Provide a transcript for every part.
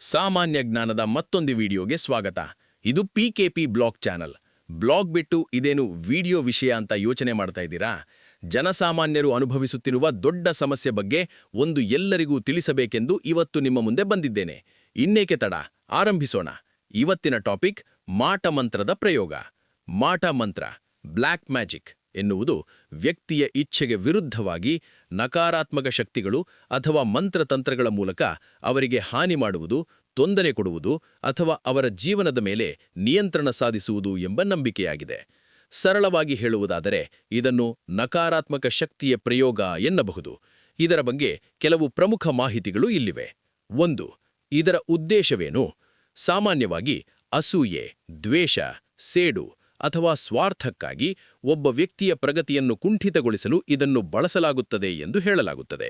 ಸಾಮಾನ್ಯ ಜ್ಞಾನದ ಮತ್ತೊಂದು ವಿಡಿಯೋಗೆ ಸ್ವಾಗತ. ಇದು ಪಿಕೆಪಿ ಬ್ಲಾಗ್ ಚಾನಲ್. ಬ್ಲಾಗ್ ಬಿಟ್ಟು ಇದೇನು ವಿಡಿಯೋ ವಿಷಯ ಅಂತ ಯೋಚನೆ ಮಾಡ್ತಾ ಇದ್ದೀರಾ? ಜನಸಾಮಾನ್ಯರು ಅನುಭವಿಸುತ್ತಿರುವ ದೊಡ್ಡ ಸಮಸ್ಯೆ ಬಗ್ಗೆ ಒಂದು ಎಲ್ಲರಿಗೂ ತಿಳಿಸಬೇಕೆಂದು ಇವತ್ತು ನಿಮ್ಮ ಮುಂದೆ ಬಂದಿದ್ದೇನೆ. ಇನ್ನೇಕೆ ತಡ, ಆರಂಭಿಸೋಣ. ಇವತ್ತಿನ ಟಾಪಿಕ್ ಮಾಟ ಮಂತ್ರದ ಪ್ರಯೋಗ. ಮಾಟ ಮಂತ್ರ, ಬ್ಲ್ಯಾಕ್ ಮ್ಯಾಜಿಕ್ ಎನ್ನುವುದು ವ್ಯಕ್ತಿಯ ಇಚ್ಛೆಗೆ ವಿರುದ್ಧವಾಗಿ ನಕಾರಾತ್ಮಕ ಶಕ್ತಿಗಳು ಅಥವಾ ಮಂತ್ರತಂತ್ರಗಳ ಮೂಲಕ ಅವರಿಗೆ ಹಾನಿ ಮಾಡುವುದು, ತೊಂದರೆ ಕೊಡುವುದು ಅಥವಾ ಅವರ ಜೀವನದ ಮೇಲೆ ನಿಯಂತ್ರಣ ಸಾಧಿಸುವುದು ಎಂಬ ನಂಬಿಕೆಯಾಗಿದೆ. ಸರಳವಾಗಿ ಹೇಳುವುದಾದರೆ ಇದನ್ನು ನಕಾರಾತ್ಮಕ ಶಕ್ತಿಯ ಪ್ರಯೋಗ ಎನ್ನಬಹುದು. ಇದರ ಬಗ್ಗೆ ಕೆಲವು ಪ್ರಮುಖ ಮಾಹಿತಿಗಳು ಇಲ್ಲಿವೆ. 1. ಇದರ ಉದ್ದೇಶವೇನು? ಸಾಮಾನ್ಯವಾಗಿ ಅಸೂಯೆ, ದ್ವೇಷ, ಸೇಡು ಅಥವಾ ಸ್ವಾರ್ಥಕ್ಕಾಗಿ ಒಬ್ಬ ವ್ಯಕ್ತಿಯ ಪ್ರಗತಿಯನ್ನು ಕುಂಠಿತಗೊಳಿಸಲು ಇದನ್ನು ಬಳಸಲಾಗುತ್ತದೆ ಎಂದು ಹೇಳಲಾಗುತ್ತದೆ.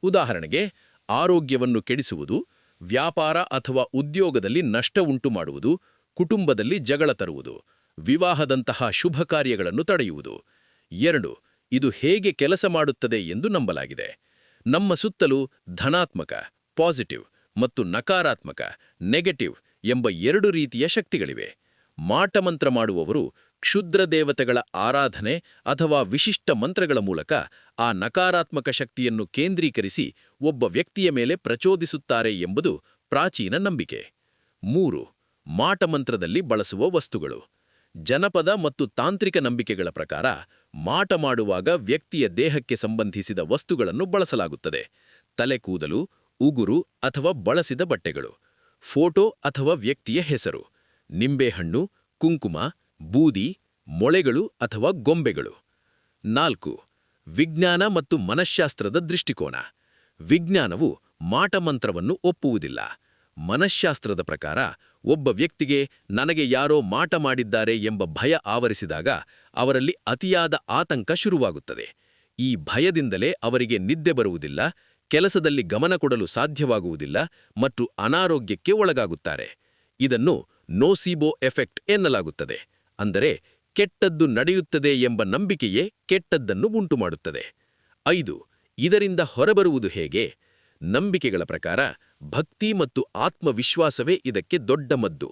ಉದಾಹರಣೆಗೆ, ಆರೋಗ್ಯವನ್ನು ಕೆಡಿಸುವುದು, ವ್ಯಾಪಾರ ಅಥವಾ ಉದ್ಯೋಗದಲ್ಲಿ ನಷ್ಟ ಉಂಟು ಮಾಡುವುದು, ಕುಟುಂಬದಲ್ಲಿ ಜಗಳ ತರುವುದು, ವಿವಾಹದಂತಹ ಶುಭ ಕಾರ್ಯಗಳನ್ನು ತಡೆಯುವುದು. 2. ಇದು ಹೇಗೆ ಕೆಲಸ ಮಾಡುತ್ತದೆ ಎಂದು ನಂಬಲಾಗಿದೆ. ನಮ್ಮ ಸುತ್ತಲೂ ಧನಾತ್ಮಕ ಪಾಸಿಟಿವ್ ಮತ್ತು ನಕಾರಾತ್ಮಕ ನೆಗೆಟಿವ್ ಎಂಬ 2 ರೀತಿಯ ಶಕ್ತಿಗಳಿವೆ. ಮಾಟಮಂತ್ರ ಮಾಡುವವರು ಕ್ಷುದ್ರ ದೇವತೆಗಳ ಆರಾಧನೆ ಅಥವಾ ವಿಶಿಷ್ಟ ಮಂತ್ರಗಳ ಮೂಲಕ ಆ ನಕಾರಾತ್ಮಕ ಶಕ್ತಿಯನ್ನು ಕೇಂದ್ರೀಕರಿಸಿ ಒಬ್ಬ ವ್ಯಕ್ತಿಯ ಮೇಲೆ ಪ್ರಚೋದಿಸುತ್ತಾರೆ ಎಂಬುದು ಪ್ರಾಚೀನ ನಂಬಿಕೆ. 3. ಮಾಟಮಂತ್ರದಲ್ಲಿ ಬಳಸುವ ವಸ್ತುಗಳು. ಜನಪದ ಮತ್ತು ತಾಂತ್ರಿಕ ನಂಬಿಕೆಗಳ ಪ್ರಕಾರ ಮಾಟ ಮಾಡುವಾಗ ವ್ಯಕ್ತಿಯ ದೇಹಕ್ಕೆ ಸಂಬಂಧಿಸಿದ ವಸ್ತುಗಳನ್ನು ಬಳಸಲಾಗುತ್ತದೆ. ತಲೆಕೂದಲು, ಉಗುರು ಅಥವಾ ಬಳಸಿದ ಬಟ್ಟೆಗಳು, ಫೋಟೋ ಅಥವಾ ವ್ಯಕ್ತಿಯ ಹೆಸರು, ನಿಂಬೆಹಣ್ಣು, ಕುಂಕುಮ, ಬೂದಿ, ಮೊಳೆಗಳು ಅಥವಾ ಗೊಂಬೆಗಳು. 4. ವಿಜ್ಞಾನ ಮತ್ತು ಮನಃಶಾಸ್ತ್ರದ ದೃಷ್ಟಿಕೋನ. ವಿಜ್ಞಾನವು ಮಾಟಮಂತ್ರವನ್ನು ಒಪ್ಪುವುದಿಲ್ಲ. ಮನಃಶಾಸ್ತ್ರದ ಪ್ರಕಾರ ಒಬ್ಬ ವ್ಯಕ್ತಿಗೆ ನನಗೆ ಯಾರೋ ಮಾಟ ಮಾಡಿದ್ದಾರೆ ಎಂಬ ಭಯ ಆವರಿಸಿದಾಗ ಅವರಲ್ಲಿ ಅತಿಯಾದ ಆತಂಕ ಶುರುವಾಗುತ್ತದೆ. ಈ ಭಯದಿಂದಲೇ ಅವರಿಗೆ ನಿದ್ದೆ ಬರುವುದಿಲ್ಲ, ಕೆಲಸದಲ್ಲಿ ಗಮನ ಕೊಡಲು ಸಾಧ್ಯವಾಗುವುದಿಲ್ಲ ಮತ್ತು ಅನಾರೋಗ್ಯಕ್ಕೆ ಒಳಗಾಗುತ್ತಾರೆ. ಇದನ್ನು ನೋಸಿಬೋ ಎಫೆಕ್ಟ್ ಎನ್ನಲಾಗುತ್ತದೆ. ಅಂದರೆ ಕೆಟ್ಟದ್ದು ನಡೆಯುತ್ತದೆ ಎಂಬ ನಂಬಿಕೆಯೇ ಕೆಟ್ಟದ್ದನ್ನು ಉಂಟುಮಾಡುತ್ತದೆ. 5. ಇದರಿಂದ ಹೊರಬರುವುದು ಹೇಗೆ? ನಂಬಿಕೆಗಳ ಪ್ರಕಾರ ಭಕ್ತಿ ಮತ್ತು ಆತ್ಮವಿಶ್ವಾಸವೇ ಇದಕ್ಕೆ ದೊಡ್ಡ ಮದ್ದು.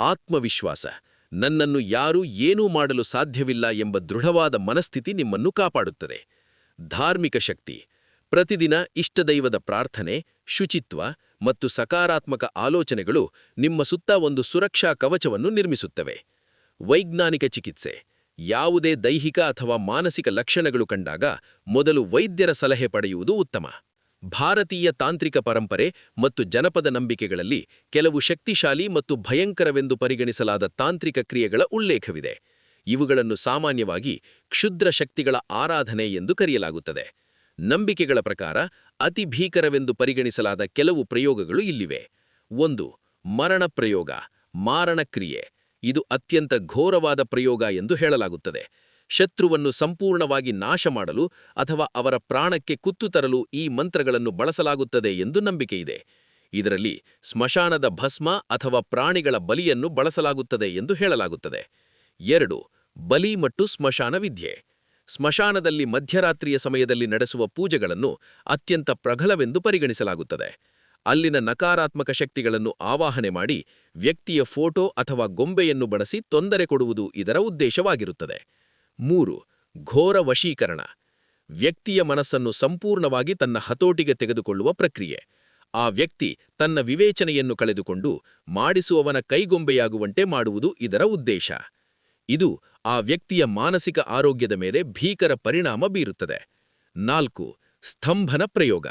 ಆತ್ಮವಿಶ್ವಾಸ, ನನ್ನನ್ನು ಯಾರೂ ಏನೂ ಮಾಡಲು ಸಾಧ್ಯವಿಲ್ಲ ಎಂಬ ದೃಢವಾದ ಮನಸ್ಥಿತಿ ನಿಮ್ಮನ್ನು ಕಾಪಾಡುತ್ತದೆ. ಧಾರ್ಮಿಕ ಶಕ್ತಿ, ಪ್ರತಿದಿನ ಇಷ್ಟದೈವದ ಪ್ರಾರ್ಥನೆ, ಶುಚಿತ್ವ ಮತ್ತು ಸಕಾರಾತ್ಮಕ ಆಲೋಚನೆಗಳು ನಿಮ್ಮ ಸುತ್ತ ಒಂದು ಸುರಕ್ಷಾ ಕವಚವನ್ನು ನಿರ್ಮಿಸುತ್ತವೆ. ವೈಜ್ಞಾನಿಕ ಚಿಕಿತ್ಸೆ, ಯಾವುದೇ ದೈಹಿಕ ಅಥವಾ ಮಾನಸಿಕ ಲಕ್ಷಣಗಳು ಕಂಡಾಗ ಮೊದಲು ವೈದ್ಯರ ಸಲಹೆ ಪಡೆಯುವುದು ಉತ್ತಮ. ಭಾರತೀಯ ತಾಂತ್ರಿಕ ಪರಂಪರೆ ಮತ್ತು ಜನಪದ ನಂಬಿಕೆಗಳಲ್ಲಿ ಕೆಲವು ಶಕ್ತಿಶಾಲಿ ಮತ್ತು ಭಯಂಕರವೆಂದು ಪರಿಗಣಿಸಲಾದ ತಾಂತ್ರಿಕ ಕ್ರಿಯೆಗಳ ಉಲ್ಲೇಖವಿದೆ. ಇವುಗಳನ್ನು ಸಾಮಾನ್ಯವಾಗಿ ಕ್ಷುದ್ರ ಶಕ್ತಿಗಳ ಆರಾಧನೆ ಎಂದು ಕರೆಯಲಾಗುತ್ತದೆ. ನಂಬಿಕೆಗಳ ಪ್ರಕಾರ ಅತಿ ಭೀಕರವೆಂದು ಪರಿಗಣಿಸಲಾದ ಕೆಲವು ಪ್ರಯೋಗಗಳು ಇಲ್ಲಿವೆ. 1. ಮರಣ ಪ್ರಯೋಗ, ಮಾರಣ ಕ್ರಿಯೆ. ಇದು ಅತ್ಯಂತ ಘೋರವಾದ ಪ್ರಯೋಗ ಎಂದು ಹೇಳಲಾಗುತ್ತದೆ. ಶತ್ರುವನ್ನು ಸಂಪೂರ್ಣವಾಗಿ ನಾಶ ಮಾಡಲು ಅಥವಾ ಅವರ ಪ್ರಾಣಕ್ಕೆ ಕುತ್ತು ತರಲು ಈ ಮಂತ್ರಗಳನ್ನು ಬಳಸಲಾಗುತ್ತದೆ ಎಂದು ನಂಬಿಕೆಯಿದೆ. ಇದರಲ್ಲಿ ಸ್ಮಶಾನದ ಭಸ್ಮ ಅಥವಾ ಪ್ರಾಣಿಗಳ ಬಲಿಯನ್ನು ಬಳಸಲಾಗುತ್ತದೆ ಎಂದು ಹೇಳಲಾಗುತ್ತದೆ. 2. ಬಲಿ ಮತ್ತು ಸ್ಮಶಾನ ವಿದ್ಯೆ. ಸ್ಮಶಾನದಲ್ಲಿ ಮಧ್ಯರಾತ್ರಿಯ ಸಮಯದಲ್ಲಿ ನಡೆಸುವ ಪೂಜೆಗಳನ್ನು ಅತ್ಯಂತ ಪ್ರಬಲವೆಂದು ಪರಿಗಣಿಸಲಾಗುತ್ತದೆ. ಅಲ್ಲಿನ ನಕಾರಾತ್ಮಕ ಶಕ್ತಿಗಳನ್ನು ಆವಾಹನೆ ಮಾಡಿ ವ್ಯಕ್ತಿಯ ಫೋಟೋ ಅಥವಾ ಗೊಂಬೆಯನ್ನು ಬಳಸಿ ತೊಂದರೆ ಕೊಡುವುದು ಇದರ ಉದ್ದೇಶವಾಗಿರುತ್ತದೆ. 3. ಘೋರ ವಶೀಕರಣ. ವ್ಯಕ್ತಿಯ ಮನಸ್ಸನ್ನು ಸಂಪೂರ್ಣವಾಗಿ ತನ್ನ ಹತೋಟಿಗೆ ತೆಗೆದುಕೊಳ್ಳುವ ಪ್ರಕ್ರಿಯೆ. ಆ ವ್ಯಕ್ತಿ ತನ್ನ ವಿವೇಚನೆಯನ್ನು ಕಳೆದುಕೊಂಡು ಮಾಡಿಸುವವನ ಕೈಗೊಂಬೆಯಾಗುವಂತೆ ಮಾಡುವುದು ಇದರ ಉದ್ದೇಶ. ಇದು ಆ ವ್ಯಕ್ತಿಯ ಮಾನಸಿಕ ಆರೋಗ್ಯದ ಮೇಲೆ ಭೀಕರ ಪರಿಣಾಮ ಬೀರುತ್ತದೆ. 4. ಸ್ತಂಭನ ಪ್ರಯೋಗ.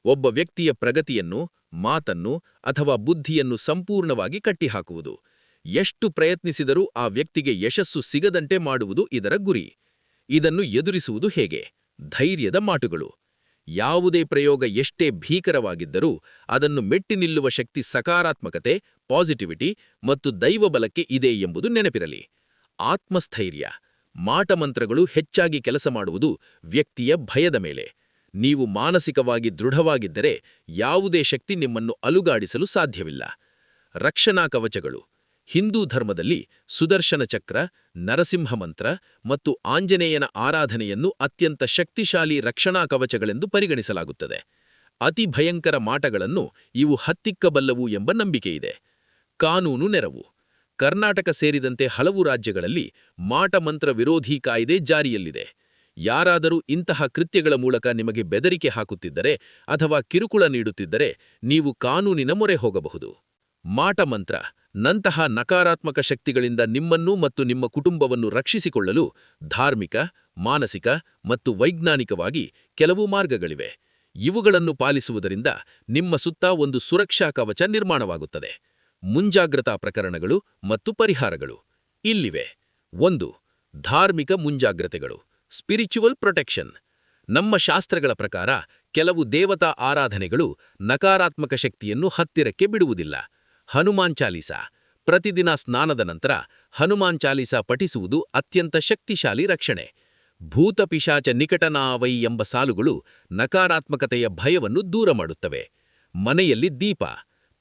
ಒಬ್ಬ ವ್ಯಕ್ತಿಯ ಪ್ರಗತಿಯನ್ನು, ಮಾತನ್ನು ಅಥವಾ ಬುದ್ಧಿಯನ್ನು ಸಂಪೂರ್ಣವಾಗಿ ಕಟ್ಟಿಹಾಕುವುದು. ಎಷ್ಟು ಪ್ರಯತ್ನಿಸಿದರೂ ಆ ವ್ಯಕ್ತಿಗೆ ಯಶಸ್ಸು ಸಿಗದಂತೆ ಮಾಡುವುದು ಇದರ ಗುರಿ. ಇದನ್ನು ಎದುರಿಸುವುದು ಹೇಗೆ? ಧೈರ್ಯದ ಮಾತುಗಳು. ಯಾವುದೇ ಪ್ರಯೋಗ ಎಷ್ಟೇ ಭೀಕರವಾಗಿದ್ದರೂ ಅದನ್ನು ಮೆಟ್ಟಿ ನಿಲ್ಲುವ ಶಕ್ತಿ ಸಕಾರಾತ್ಮಕತೆ, ಪಾಸಿಟಿವಿಟಿ ಮತ್ತು ದೈವಬಲಕ್ಕೆ ಇದೆ ಎಂಬುದು ನೆನಪಿರಲಿ. ಆತ್ಮಸ್ಥೈರ್ಯ. ಮಾಟಮಂತ್ರಗಳು ಹೆಚ್ಚಾಗಿ ಕೆಲಸ ಮಾಡುವುದು ವ್ಯಕ್ತಿಯ ಭಯದ ಮೇಲೆ. ನೀವು ಮಾನಸಿಕವಾಗಿ ದೃಢವಾಗಿದ್ದರೆ ಯಾವುದೇ ಶಕ್ತಿ ನಿಮ್ಮನ್ನು ಅಲುಗಾಡಿಸಲು ಸಾಧ್ಯವಿಲ್ಲ. ರಕ್ಷಣಾ ಕವಚಗಳು. ಹಿಂದೂ ಧರ್ಮದಲ್ಲಿ ಸುದರ್ಶನ ಚಕ್ರ, ನರಸಿಂಹ ಮಂತ್ರ ಮತ್ತು ಆಂಜನೇಯನ ಆರಾಧನೆಯನ್ನು ಅತ್ಯಂತ ಶಕ್ತಿಶಾಲಿ ರಕ್ಷಣಾ ಕವಚಗಳೆಂದು ಪರಿಗಣಿಸಲಾಗುತ್ತದೆ. ಅತಿ ಭಯಂಕರ ಮಾಟಗಳನ್ನು ಇವು ಹತ್ತಿಕ್ಕಬಲ್ಲವು ಎಂಬ ನಂಬಿಕೆಯಿದೆ. ಕಾನೂನು ನೆರವು. ಕರ್ನಾಟಕ ಸೇರಿದಂತೆ ಹಲವು ರಾಜ್ಯಗಳಲ್ಲಿ ಮಾಟಮಂತ್ರ ವಿರೋಧಿ ಕಾಯ್ದೆ ಜಾರಿಯಲ್ಲಿದೆ. ಯಾರಾದರೂ ಇಂತಹ ಕೃತ್ಯಗಳ ಮೂಲಕ ನಿಮಗೆ ಬೆದರಿಕೆ ಹಾಕುತ್ತಿದ್ದರೆ ಅಥವಾ ಕಿರುಕುಳ ನೀಡುತ್ತಿದ್ದರೆ ನೀವು ಕಾನೂನಿನ ಮೊರೆ ಹೋಗಬಹುದು. ಮಾಟಮಂತ್ರ ನಂತಹ ನಕಾರಾತ್ಮಕ ಶಕ್ತಿಗಳಿಂದ ನಿಮ್ಮನ್ನು ಮತ್ತು ನಿಮ್ಮ ಕುಟುಂಬವನ್ನು ರಕ್ಷಿಸಿಕೊಳ್ಳಲು ಧಾರ್ಮಿಕ, ಮಾನಸಿಕ ಮತ್ತು ವೈಜ್ಞಾನಿಕವಾಗಿ ಕೆಲವು ಮಾರ್ಗಗಳಿವೆ. ಇವುಗಳನ್ನು ಪಾಲಿಸುವುದರಿಂದ ನಿಮ್ಮ ಸುತ್ತ ಒಂದು ಸುರಕ್ಷಾ ಕವಚ ನಿರ್ಮಾಣವಾಗುತ್ತದೆ. ಮುಂಜಾಗ್ರತಾ ಪ್ರಕರಣಗಳು ಮತ್ತು ಪರಿಹಾರಗಳು ಇಲ್ಲಿವೆ. 1. ಧಾರ್ಮಿಕ ಮುಂಜಾಗ್ರತೆಗಳು. Spiritual protection. ನಮ್ಮ ಶಾಸ್ತ್ರಗಳ ಪ್ರಕಾರ ಕೆಲವು ದೇವತಾ ಆರಾಧನೆಗಳು ನಕಾರಾತ್ಮಕ ಶಕ್ತಿಯನ್ನು ಹತ್ತಿರಕ್ಕೆ ಬಿಡುವುದಿಲ್ಲ. ಹನುಮಾನ್ ಚಾಲೀಸಾ. ಪ್ರತಿದಿನ ಸ್ನಾನದ ನಂತರ ಹನುಮಾನ್ ಚಾಲೀಸಾ ಪಠಿಸುವುದು ಅತ್ಯಂತ ಶಕ್ತಿಶಾಲಿ ರಕ್ಷಣೆ. ಭೂತ ಪಿಶಾಚ ನಿಕಟನಾವೈ ಎಂಬ ಸಾಲುಗಳು ನಕಾರಾತ್ಮಕತೆಯ ಭಯವನ್ನು ದೂರ ಮಾಡುತ್ತವೆ. ಮನೆಯಲ್ಲಿ ದೀಪ.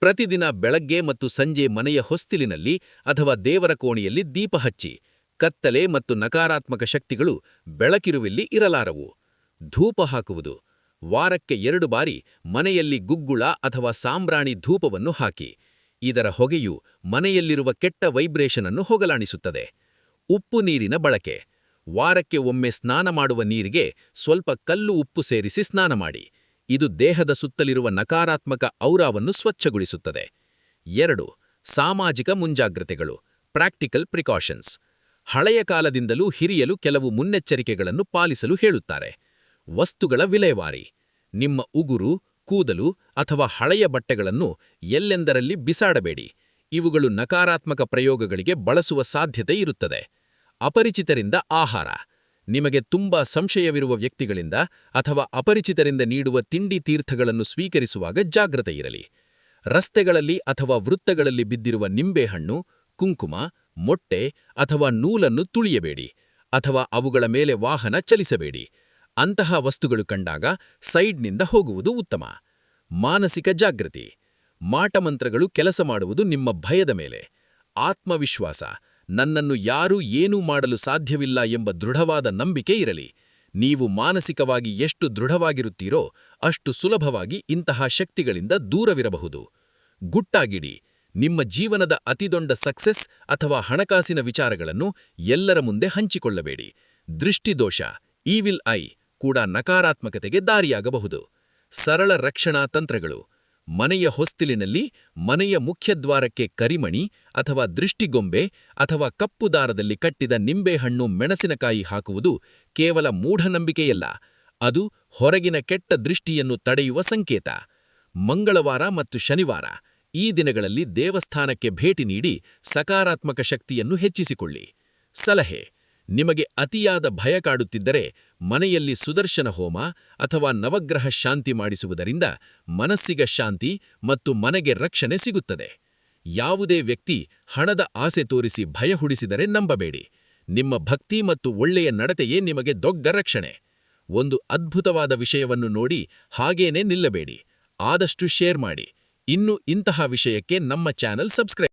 ಪ್ರತಿದಿನ ಬೆಳಗ್ಗೆ ಮತ್ತು ಸಂಜೆ ಮನೆಯ ಹೊಸ್ತಿಲಿನಲ್ಲಿ ಅಥವಾ ದೇವರ ಕೋಣೆಯಲ್ಲಿ ದೀಪ ಹಚ್ಚಿ. ಕತ್ತಲೆ ಮತ್ತು ನಕಾರಾತ್ಮಕ ಶಕ್ತಿಗಳು ಬೆಳಕಿರುವಲ್ಲಿ ಇರಲಾರವು. ಧೂಪ ಹಾಕುವುದು. ವಾರಕ್ಕೆ 2 ಬಾರಿ ಮನೆಯಲ್ಲಿ ಗುಗ್ಗುಳ ಅಥವಾ ಸಾಂಬ್ರಾಣಿ ಧೂಪವನ್ನು ಹಾಕಿ. ಇದರ ಹೊಗೆಯು ಮನೆಯಲ್ಲಿರುವ ಕೆಟ್ಟ ವೈಬ್ರೇಷನ್ ಅನ್ನು ಹೋಗಲಾಡಿಸುತ್ತದೆ. ಉಪ್ಪು ನೀರಿನ ಬಳಕೆ. ವಾರಕ್ಕೆ ಒಮ್ಮೆ ಸ್ನಾನ ಮಾಡುವ ನೀರಿಗೆ ಸ್ವಲ್ಪ ಕಲ್ಲು ಉಪ್ಪು ಸೇರಿಸಿ ಸ್ನಾನ ಮಾಡಿ. ಇದು ದೇಹದ ಸುತ್ತಲಿರುವ ನಕಾರಾತ್ಮಕ ಔರಾವನ್ನು ಸ್ವಚ್ಛಗೊಳಿಸುತ್ತದೆ. 2. ಸಾಮಾಜಿಕ ಮುಂಜಾಗ್ರತೆಗಳು. Practical precautions. ಹಳೆಯ ಕಾಲದಿಂದಲೂ ಹಿರಿಯರು ಕೆಲವು ಮುನ್ನೆಚ್ಚರಿಕೆಗಳನ್ನು ಪಾಲಿಸಲು ಹೇಳುತ್ತಾರೆ. ವಸ್ತುಗಳ ವಿಲೇವಾರಿ. ನಿಮ್ಮ ಉಗುರು, ಕೂದಲು ಅಥವಾ ಹಳೆಯ ಬಟ್ಟೆಗಳನ್ನು ಎಲ್ಲೆಂದರಲ್ಲಿ ಬಿಸಾಡಬೇಡಿ. ಇವುಗಳು ನಕಾರಾತ್ಮಕ ಪ್ರಯೋಗಗಳಿಗೆ ಬಳಸುವ ಸಾಧ್ಯತೆ ಇರುತ್ತದೆ. ಅಪರಿಚಿತರಿಂದ ಆಹಾರ. ನಿಮಗೆ ತುಂಬಾ ಸಂಶಯವಿರುವ ವ್ಯಕ್ತಿಗಳಿಂದ ಅಥವಾ ಅಪರಿಚಿತರಿಂದ ನೀಡುವ ತಿಂಡಿ ತೀರ್ಥಗಳನ್ನು ಸ್ವೀಕರಿಸುವಾಗ ಜಾಗೃತೆಯಿರಲಿ. ರಸ್ತೆಗಳಲ್ಲಿ ಅಥವಾ ವೃತ್ತಗಳಲ್ಲಿ ಬಿದ್ದಿರುವ ನಿಂಬೆಹಣ್ಣು, ಕುಂಕುಮ, ಮೊಟ್ಟೆ ಅಥವಾ ನೂಲನ್ನು ತುಳಿಯಬೇಡಿ ಅಥವಾ ಅವುಗಳ ಮೇಲೆ ವಾಹನ ಚಲಿಸಬೇಡಿ. ಅಂತಹ ವಸ್ತುಗಳು ಕಂಡಾಗ ಸೈಡ್ನಿಂದ ಹೋಗುವುದು ಉತ್ತಮ. ಮಾನಸಿಕ ಜಾಗೃತಿ. ಮಾಟಮಂತ್ರಗಳು ಕೆಲಸ ಮಾಡುವುದು ನಿಮ್ಮ ಭಯದ ಮೇಲೆ. ಆತ್ಮವಿಶ್ವಾಸ. ನನ್ನನ್ನು ಯಾರೂ ಏನೂ ಮಾಡಲು ಸಾಧ್ಯವಿಲ್ಲ ಎಂಬ ದೃಢವಾದ ನಂಬಿಕೆ ಇರಲಿ. ನೀವು ಮಾನಸಿಕವಾಗಿ ಎಷ್ಟು ದೃಢವಾಗಿರುತ್ತೀರೋ ಅಷ್ಟು ಸುಲಭವಾಗಿ ಇಂತಹ ಶಕ್ತಿಗಳಿಂದ ದೂರವಿರಬಹುದು. ಗುಟ್ಟಾಗಿಡಿ. ನಿಮ್ಮ ಜೀವನದ ಅತಿದೊಡ್ಡ ಸಕ್ಸೆಸ್ ಅಥವಾ ಹಣಕಾಸಿನ ವಿಚಾರಗಳನ್ನು ಎಲ್ಲರ ಮುಂದೆ ಹಂಚಿಕೊಳ್ಳಬೇಡಿ. ದೃಷ್ಟಿದೋಷ ಈವಿಲ್ ಐ ಕೂಡ ನಕಾರಾತ್ಮಕತೆಗೆ ದಾರಿಯಾಗಬಹುದು. ಸರಳ ರಕ್ಷಣಾ ತಂತ್ರಗಳು. ಮನೆಯ ಹೊಸ್ತಿಲಿನಲ್ಲಿ ಮನೆಯ ಮುಖ್ಯದ್ವಾರಕ್ಕೆ ಕರಿಮಣಿ ಅಥವಾ ದೃಷ್ಟಿಗೊಂಬೆ ಅಥವಾ ಕಪ್ಪು ದಾರದಲ್ಲಿ ಕಟ್ಟಿದ ನಿಂಬೆಹಣ್ಣು, ಮೆಣಸಿನಕಾಯಿ ಹಾಕುವುದು ಕೇವಲ ಮೂಢನಂಬಿಕೆಯಲ್ಲ, ಅದು ಹೊರಗಿನ ಕೆಟ್ಟ ದೃಷ್ಟಿಯನ್ನು ತಡೆಯುವ ಸಂಕೇತ. ಮಂಗಳವಾರ ಮತ್ತು ಶನಿವಾರ ಈ ದಿನಗಳಲ್ಲಿ ದೇವಸ್ಥಾನಕ್ಕೆ ಭೇಟಿ ನೀಡಿ ಸಕಾರಾತ್ಮಕ ಶಕ್ತಿಯನ್ನು ಹೆಚ್ಚಿಸಿಕೊಳ್ಳಿ. ಸಲಹೆ. ನಿಮಗೆ ಅತಿಯಾದ ಭಯ ಕಾಡುತ್ತಿದ್ದರೆ ಮನೆಯಲ್ಲಿ ಸುದರ್ಶನ ಹೋಮ ಅಥವಾ ನವಗ್ರಹ ಶಾಂತಿ ಮಾಡಿಸುವುದರಿಂದ ಮನಸ್ಸಿಗೆ ಶಾಂತಿ ಮತ್ತು ಮನೆಗೆ ರಕ್ಷಣೆ ಸಿಗುತ್ತದೆ. ಯಾವುದೇ ವ್ಯಕ್ತಿ ಹಣದ ಆಸೆ ತೋರಿಸಿ ಭಯ ಹುಡಿಸಿದರೆ ನಂಬಬೇಡಿ. ನಿಮ್ಮ ಭಕ್ತಿ ಮತ್ತು ಒಳ್ಳೆಯ ನಡತೆಯೇ ನಿಮಗೆ ದೊಡ್ಡ ರಕ್ಷಣೆ. ಒಂದು ಅದ್ಭುತವಾದ ವಿಷಯವನ್ನು ನೋಡಿ ಹಾಗೇನೇ ನಿಲ್ಲಬೇಡಿ. ಆದಷ್ಟು ಶೇರ್ ಮಾಡಿ. ಇನ್ನು ಇಂತಹ ವಿಷಯಕ್ಕೆ ನಮ್ಮ ಚಾನೆಲ್ ಸಬ್ಸ್ಕ್ರೈಬ್